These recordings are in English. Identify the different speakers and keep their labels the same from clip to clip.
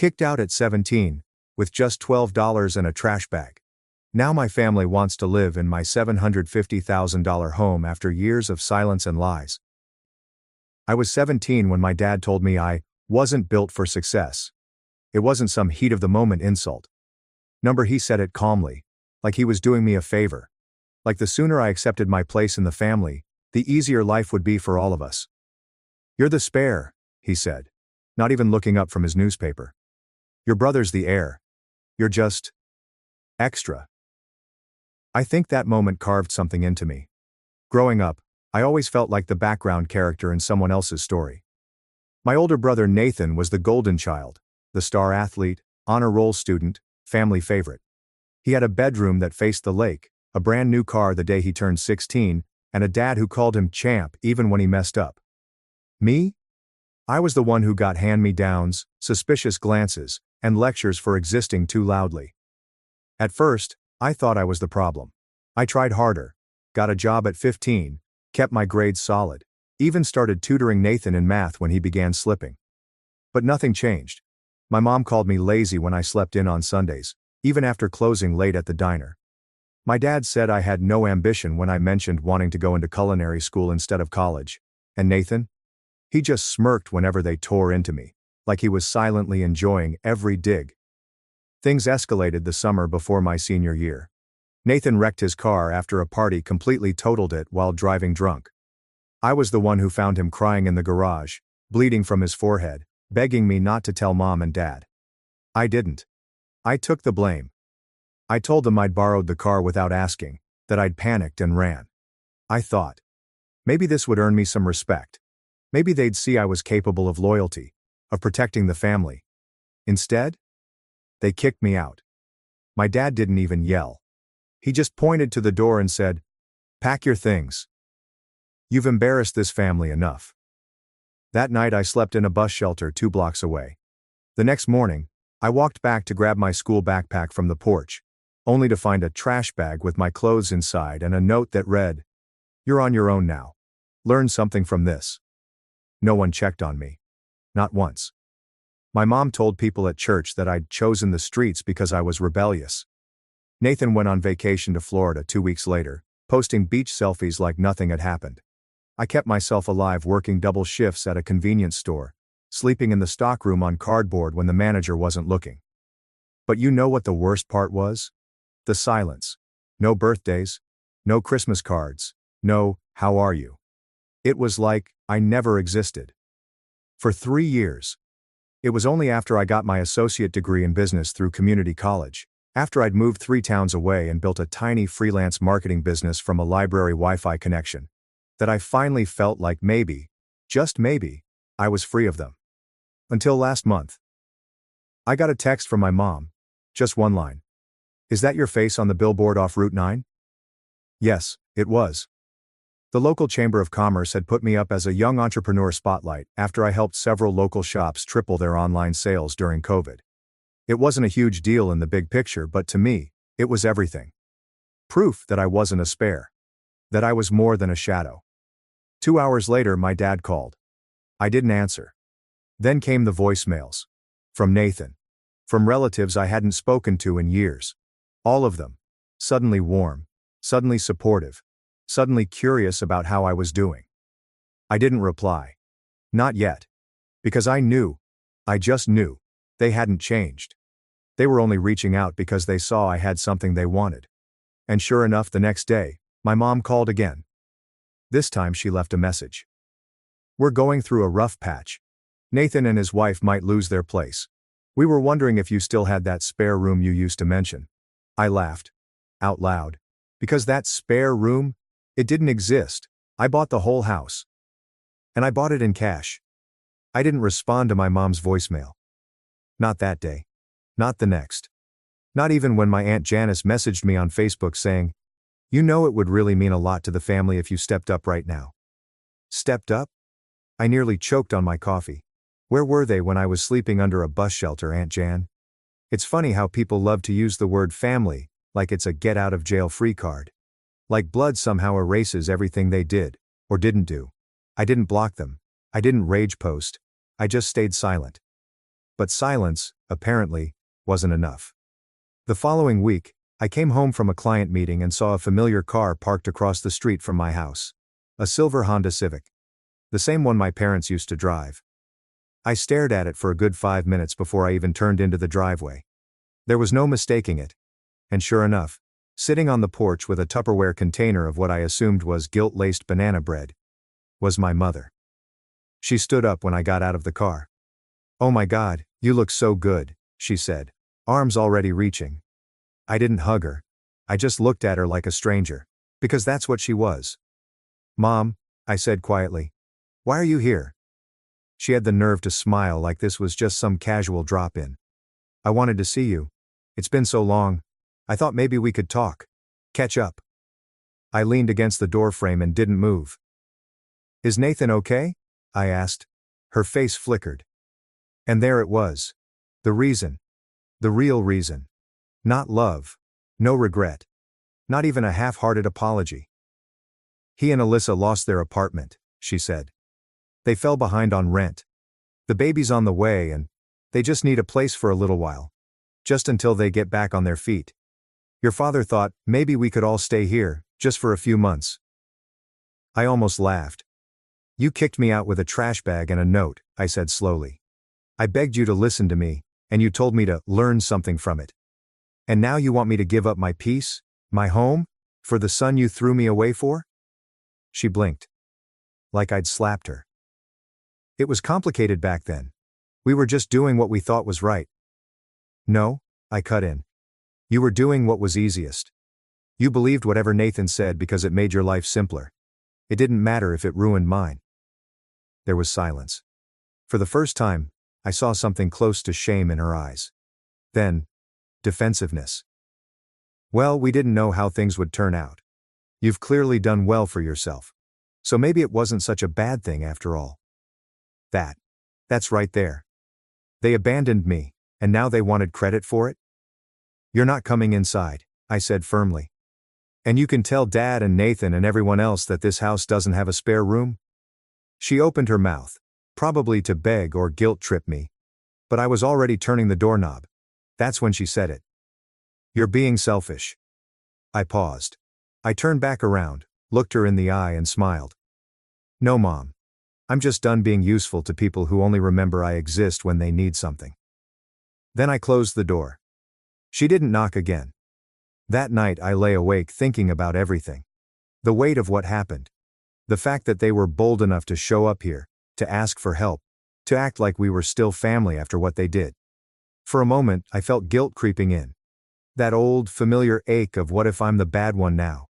Speaker 1: Kicked out at 17, with just $12 and a trash bag. Now my family wants to live in my $750,000 home after years of silence and lies. I was 17 when my dad told me I wasn't built for success. It wasn't some heat-of-the-moment insult. He said it calmly, like he was doing me a favor. Like the sooner I accepted my place in the family, the easier life would be for all of us. "You're the spare," he said, not even looking up from his newspaper. "Your brother's the heir. You're just extra." I think that moment carved something into me. Growing up, I always felt like the background character in someone else's story. My older brother Nathan was the golden child, the star athlete, honor roll student, family favorite. He had a bedroom that faced the lake, a brand new car the day he turned 16, and a dad who called him champ even when he messed up. Me? I was the one who got hand-me-downs, suspicious glances, and lectures for existing too loudly. At first, I thought I was the problem. I tried harder, got a job at 15, kept my grades solid, even started tutoring Nathan in math when he began slipping. But nothing changed. My mom called me lazy when I slept in on Sundays, even after closing late at the diner. My dad said I had no ambition when I mentioned wanting to go into culinary school instead of college. And Nathan? He just smirked whenever they tore into me, like he was silently enjoying every dig. Things escalated the summer before my senior year. Nathan wrecked his car after a party completely totaled it while driving drunk. I was the one who found him crying in the garage, bleeding from his forehead, begging me not to tell mom and dad. I didn't. I took the blame. I told them I'd borrowed the car without asking, that I'd panicked and ran. I thought, maybe this would earn me some respect. Maybe they'd see I was capable of loyalty, of protecting the family. Instead, they kicked me out. My dad didn't even yell. He just pointed to the door and said, "Pack your things. You've embarrassed this family enough." That night I slept in a bus shelter 2 blocks away. The next morning, I walked back to grab my school backpack from the porch, only to find a trash bag with my clothes inside and a note that read, "You're on your own now. Learn something from this." No one checked on me. Not once. My mom told people at church that I'd chosen the streets because I was rebellious. Nathan went on vacation to Florida 2 weeks later, posting beach selfies like nothing had happened. I kept myself alive working double shifts at a convenience store, sleeping in the stockroom on cardboard when the manager wasn't looking. But you know what the worst part was? The silence. No birthdays. No Christmas cards. No, "How are you?" It was like I never existed. For 3 years. It was only after I got my associate degree in business through community college, after I'd moved 3 towns away and built a tiny freelance marketing business from a library Wi-Fi connection, that I finally felt like maybe, just maybe, I was free of them. Until last month. I got a text from my mom. Just one line. "Is that your face on the billboard off Route 9? Yes, it was. The local Chamber of Commerce had put me up as a young entrepreneur spotlight after I helped several local shops triple their online sales during COVID. It wasn't a huge deal in the big picture, but to me, it was everything. Proof that I wasn't a spare. That I was more than a shadow. 2 hours later, my dad called. I didn't answer. Then came the voicemails. From Nathan. From relatives I hadn't spoken to in years. All of them. Suddenly warm. Suddenly supportive. Suddenly curious about how I was doing. I didn't reply. Not yet. Because I knew. I just knew. They hadn't changed. They were only reaching out because they saw I had something they wanted. And sure enough, the next day, my mom called again. This time she left a message. "We're going through a rough patch. Nathan and his wife might lose their place. We were wondering if you still had that spare room you used to mention." I laughed. Out loud. Because that spare room? It didn't exist. I bought the whole house. And I bought it in cash. I didn't respond to my mom's voicemail. Not that day. Not the next. Not even when my Aunt Janice messaged me on Facebook saying, "You know it would really mean a lot to the family if you stepped up right now." Stepped up? I nearly choked on my coffee. Where were they when I was sleeping under a bus shelter, Aunt Jan? It's funny how people love to use the word family, like it's a get-out-of-jail-free card. Like blood somehow erases everything they did, or didn't do. I didn't block them. I didn't rage post. I just stayed silent. But silence, apparently, wasn't enough. The following week, I came home from a client meeting and saw a familiar car parked across the street from my house. A silver Honda Civic. The same one my parents used to drive. I stared at it for a good 5 minutes before I even turned into the driveway. There was no mistaking it. And sure enough, sitting on the porch with a Tupperware container of what I assumed was guilt-laced banana bread, was my mother. She stood up when I got out of the car. "Oh my God, you look so good," she said, arms already reaching. I didn't hug her. I just looked at her like a stranger. Because that's what she was. "Mom," I said quietly. "Why are you here?" She had the nerve to smile like this was just some casual drop-in. "I wanted to see you. It's been so long. I thought maybe we could talk. Catch up." I leaned against the doorframe and didn't move. "Is Nathan okay?" I asked. Her face flickered. And there it was. The reason. The real reason. Not love. No regret. Not even a half-hearted apology. "He and Alyssa lost their apartment," she said. "They fell behind on rent. The baby's on the way and they just need a place for a little while. Just until they get back on their feet. Your father thought maybe we could all stay here, just for a few months." I almost laughed. "You kicked me out with a trash bag and a note," I said slowly. "I begged you to listen to me, and you told me to learn something from it. And now you want me to give up my peace, my home, for the son you threw me away for?" She blinked. Like I'd slapped her. "It was complicated back then. We were just doing what we thought was right." "No," I cut in. "You were doing what was easiest. You believed whatever Nathan said because it made your life simpler. It didn't matter if it ruined mine." There was silence. For the first time, I saw something close to shame in her eyes. Then, defensiveness. "Well, we didn't know how things would turn out. You've clearly done well for yourself. So maybe it wasn't such a bad thing after all." That's right there. They abandoned me, and now they wanted credit for it? "You're not coming inside," I said firmly. "And you can tell Dad and Nathan and everyone else that this house doesn't have a spare room." She opened her mouth, probably to beg or guilt-trip me. But I was already turning the doorknob. That's when she said it. "You're being selfish." I paused. I turned back around, looked her in the eye and smiled. "No, Mom. I'm just done being useful to people who only remember I exist when they need something." Then I closed the door. She didn't knock again. That night I lay awake thinking about everything. The weight of what happened. The fact that they were bold enough to show up here, to ask for help, to act like we were still family after what they did. For a moment, I felt guilt creeping in. That old, familiar ache of what if I'm the bad one now.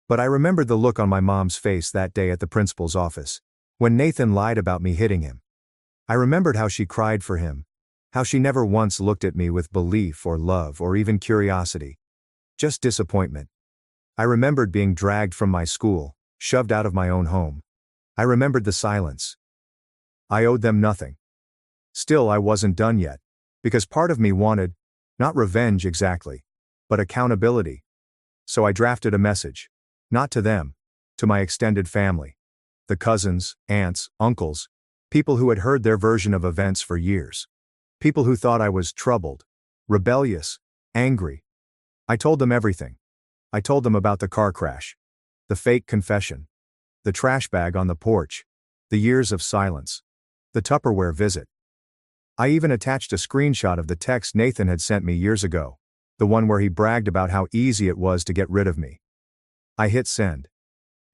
Speaker 1: But I remembered the look on my mom's face that day at the principal's office, when Nathan lied about me hitting him. I remembered how she cried for him, how she never once looked at me with belief or love or even curiosity. Just disappointment. I remembered being dragged from my school, shoved out of my own home. I remembered the silence. I owed them nothing. Still, I wasn't done yet, because part of me wanted, not revenge exactly, but accountability. So I drafted a message. Not to them, to my extended family. The cousins, aunts, uncles, people who had heard their version of events for years. People who thought I was troubled, rebellious, angry. I told them everything. I told them about the car crash, the fake confession, the trash bag on the porch, the years of silence, the Tupperware visit. I even attached a screenshot of the text Nathan had sent me years ago, the one where he bragged about how easy it was to get rid of me. I hit send.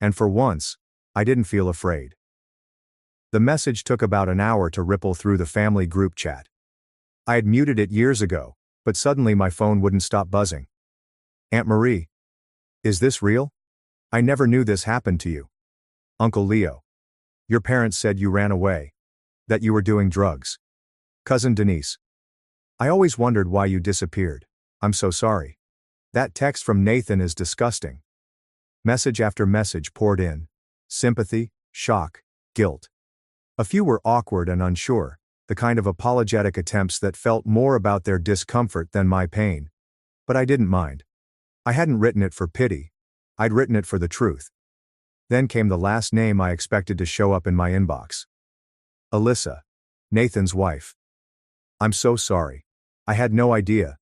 Speaker 1: And for once, I didn't feel afraid. The message took about an hour to ripple through the family group chat. I had muted it years ago, but suddenly my phone wouldn't stop buzzing. "Aunt Marie. Is this real? I never knew this happened to you. Uncle Leo. Your parents said you ran away. That you were doing drugs. Cousin Denise. I always wondered why you disappeared. I'm so sorry. That text from Nathan is disgusting." Message after message poured in. Sympathy, shock, guilt. A few were awkward and unsure, the kind of apologetic attempts that felt more about their discomfort than my pain. But I didn't mind. I hadn't written it for pity. I'd written it for the truth. Then came the last name I expected to show up in my inbox. Alyssa. Nathan's wife. I'm so sorry. I had no idea.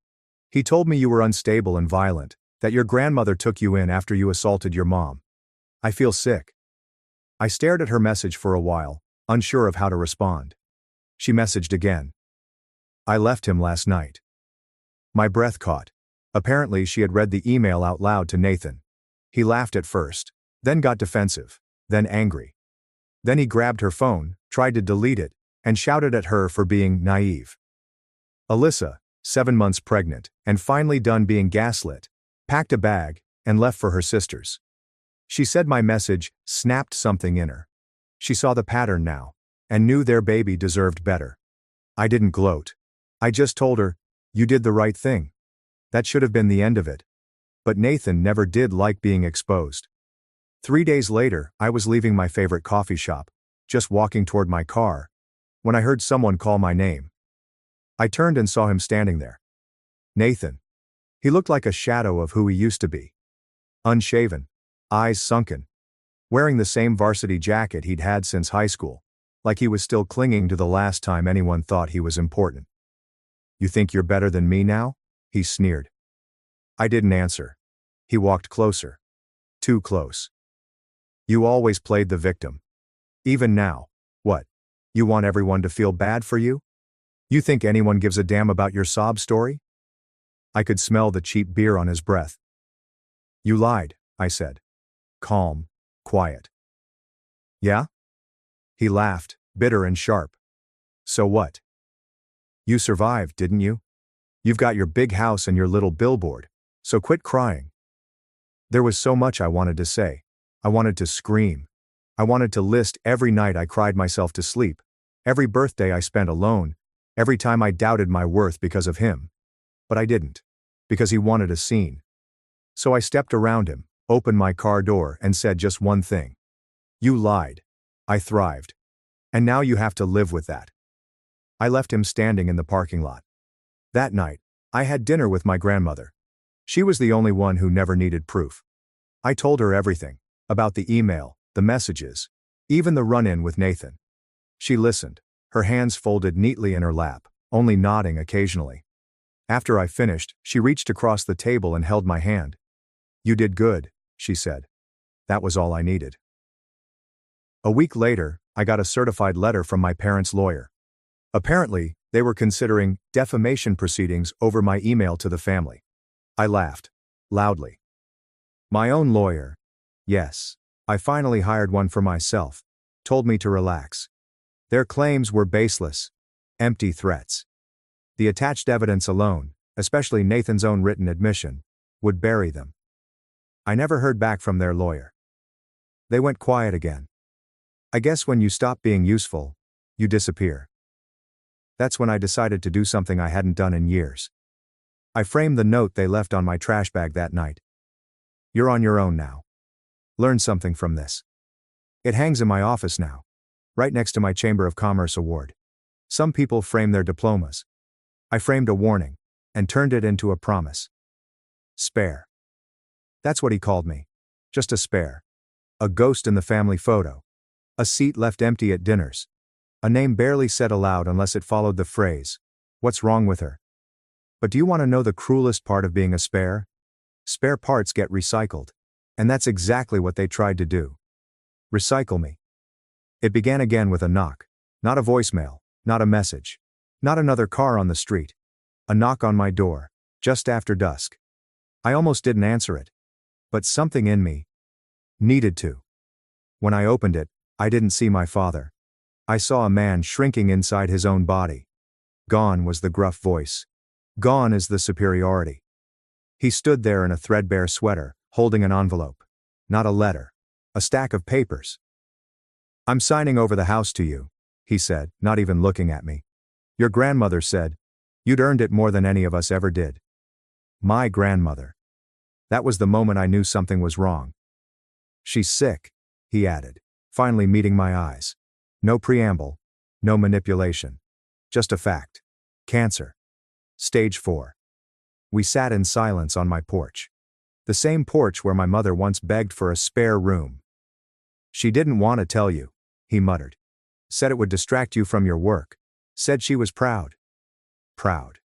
Speaker 1: He told me you were unstable and violent, that your grandmother took you in after you assaulted your mom. I feel sick. I stared at her message for a while, unsure of how to respond. She messaged again. I left him last night. My breath caught. Apparently she had read the email out loud to Nathan. He laughed at first, then got defensive, then angry. Then he grabbed her phone, tried to delete it, and shouted at her for being naive. Alyssa, 7 months pregnant, and finally done being gaslit, packed a bag, and left for her sister's. She said my message snapped something in her. She saw the pattern now, and knew their baby deserved better. I didn't gloat. I just told her, you did the right thing. That should have been the end of it. But Nathan never did like being exposed. 3 days later, I was leaving my favorite coffee shop, just walking toward my car, when I heard someone call my name. I turned and saw him standing there. Nathan. He looked like a shadow of who he used to be. Unshaven, eyes sunken, wearing the same varsity jacket he'd had since high school, like he was still clinging to the last time anyone thought he was important. You think you're better than me now? He sneered. I didn't answer. He walked closer. Too close. You always played the victim. Even now. What? You want everyone to feel bad for you? You think anyone gives a damn about your sob story? I could smell the cheap beer on his breath. You lied, I said. Calm, quiet. Yeah? He laughed, bitter and sharp. So what? You survived, didn't you? You've got your big house and your little billboard, so quit crying. There was so much I wanted to say. I wanted to scream. I wanted to list every night I cried myself to sleep, every birthday I spent alone, every time I doubted my worth because of him. But I didn't. Because he wanted a scene. So I stepped around him, opened my car door and said just one thing. You lied. I thrived. And now you have to live with that. I left him standing in the parking lot. That night, I had dinner with my grandmother. She was the only one who never needed proof. I told her everything, about the email, the messages, even the run-in with Nathan. She listened, her hands folded neatly in her lap, only nodding occasionally. After I finished, she reached across the table and held my hand. You did good, she said. That was all I needed. A week later, I got a certified letter from my parents' lawyer. Apparently, they were considering defamation proceedings over my email to the family. I laughed. Loudly. My own lawyer. Yes. I finally hired one for myself. Told me to relax. Their claims were baseless. Empty threats. The attached evidence alone, especially Nathan's own written admission, would bury them. I never heard back from their lawyer. They went quiet again. I guess when you stop being useful, you disappear. That's when I decided to do something I hadn't done in years. I framed the note they left on my trash bag that night. You're on your own now. Learn something from this. It hangs in my office now, right next to my Chamber of Commerce award. Some people frame their diplomas. I framed a warning, and turned it into a promise. Spare. That's what he called me. Just a spare. A ghost in the family photo. A seat left empty at dinners. A name barely said aloud unless it followed the phrase, "What's wrong with her?" But do you want to know the cruelest part of being a spare? Spare parts get recycled. And that's exactly what they tried to do. Recycle me. It began again with a knock. Not a voicemail, not a message. Not another car on the street. A knock on my door, just after dusk. I almost didn't answer it. But something in me needed to. When I opened it, I didn't see my father. I saw a man shrinking inside his own body. Gone was the gruff voice. Gone is the superiority. He stood there in a threadbare sweater, holding an envelope. Not a letter. A stack of papers. I'm signing over the house to you, he said, not even looking at me. Your grandmother said, you'd earned it more than any of us ever did. My grandmother. That was the moment I knew something was wrong. She's sick, he added, finally meeting my eyes. No preamble, no manipulation. Just a fact. Cancer. Stage 4. We sat in silence on my porch. The same porch where my mother once begged for a spare room. She didn't want to tell you, he muttered. Said it would distract you from your work. Said she was proud. proud.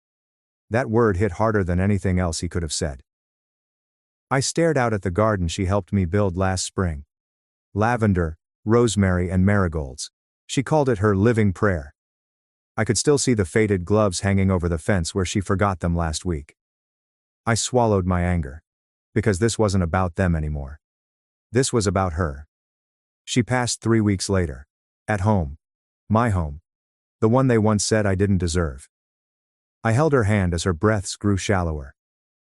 Speaker 1: That word hit harder than anything else he could have said. I stared out at the garden she helped me build last spring. Lavender, rosemary and marigolds. She called it her living prayer. I could still see the faded gloves hanging over the fence where she forgot them last week. I swallowed my anger. Because this wasn't about them anymore. This was about her. She passed 3 weeks later. At home. My home. The one they once said I didn't deserve. I held her hand as her breaths grew shallower.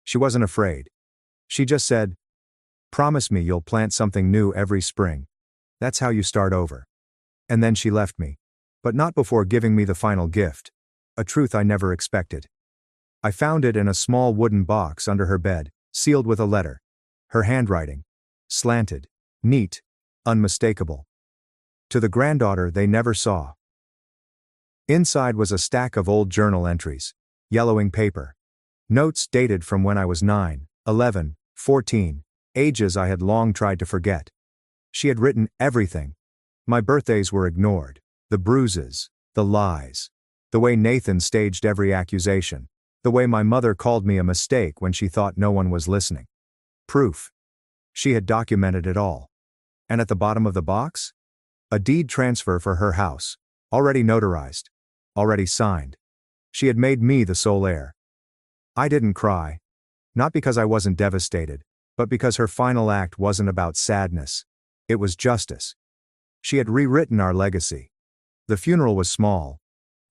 Speaker 1: She wasn't afraid. She just said, "Promise me you'll plant something new every spring. That's how you start over." And then she left me. But not before giving me the final gift. A truth I never expected. I found it in a small wooden box under her bed, sealed with a letter. Her handwriting. Slanted. Neat. Unmistakable. To the granddaughter they never saw. Inside was a stack of old journal entries. Yellowing paper. Notes dated from when I was 9, 11, 14, ages I had long tried to forget. She had written everything. My birthdays were ignored. The bruises. The lies. The way Nathan staged every accusation. The way my mother called me a mistake when she thought no one was listening. Proof. She had documented it all. And at the bottom of the box? A deed transfer for her house. Already notarized. Already signed. She had made me the sole heir. I didn't cry. Not because I wasn't devastated, but because her final act wasn't about sadness. It was justice. She had rewritten our legacy. The funeral was small.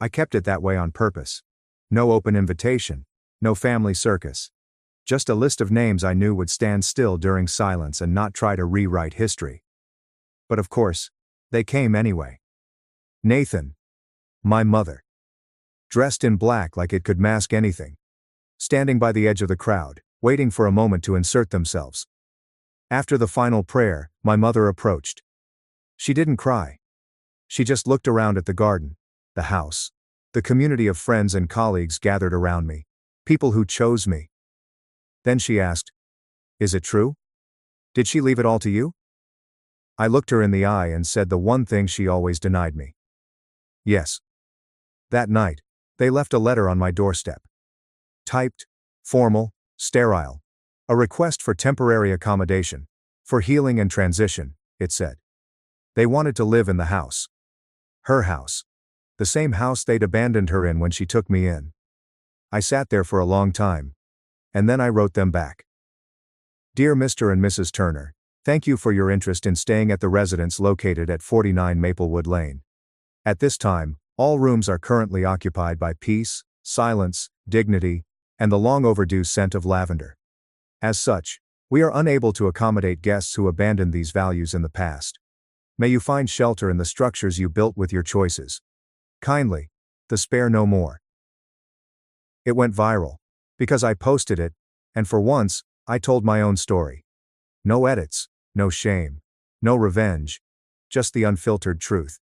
Speaker 1: I kept it that way on purpose. No open invitation. No family circus. Just a list of names I knew would stand still during silence and not try to rewrite history. But of course, they came anyway. Nathan. My mother. Dressed in black like it could mask anything. Standing by the edge of the crowd, waiting for a moment to insert themselves. After the final prayer, my mother approached. She didn't cry. She just looked around at the garden, the house, the community of friends and colleagues gathered around me, people who chose me. Then she asked, "Is it true? Did she leave it all to you?" I looked her in the eye and said the one thing she always denied me. Yes. That night, they left a letter on my doorstep. Typed, formal, sterile. A request for temporary accommodation. For healing and transition, it said. They wanted to live in the house. Her house. The same house they'd abandoned her in when she took me in. I sat there for a long time. And then I wrote them back. Dear Mr. and Mrs. Turner, thank you for your interest in staying at the residence located at 49 Maplewood Lane. At this time, all rooms are currently occupied by peace, silence, dignity, and the long overdue scent of lavender. As such, we are unable to accommodate guests who abandoned these values in the past. May you find shelter in the structures you built with your choices. Kindly, the Spare No More. It went viral. Because I posted it, and for once, I told my own story. No edits, no shame, no revenge, just the unfiltered truth.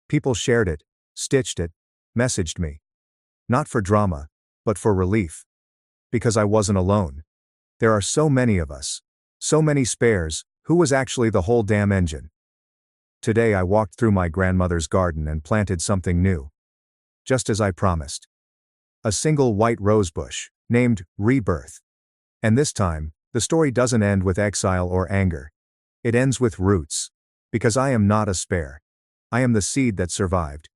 Speaker 1: People shared it, stitched it, messaged me. Not for drama, but for relief. Because I wasn't alone. There are so many of us. So many spares, who was actually the whole damn engine? Today I walked through my grandmother's garden and planted something new. Just as I promised. A single white rosebush, named Rebirth. And this time, the story doesn't end with exile or anger. It ends with roots. Because I am not a spare. I am the seed that survived.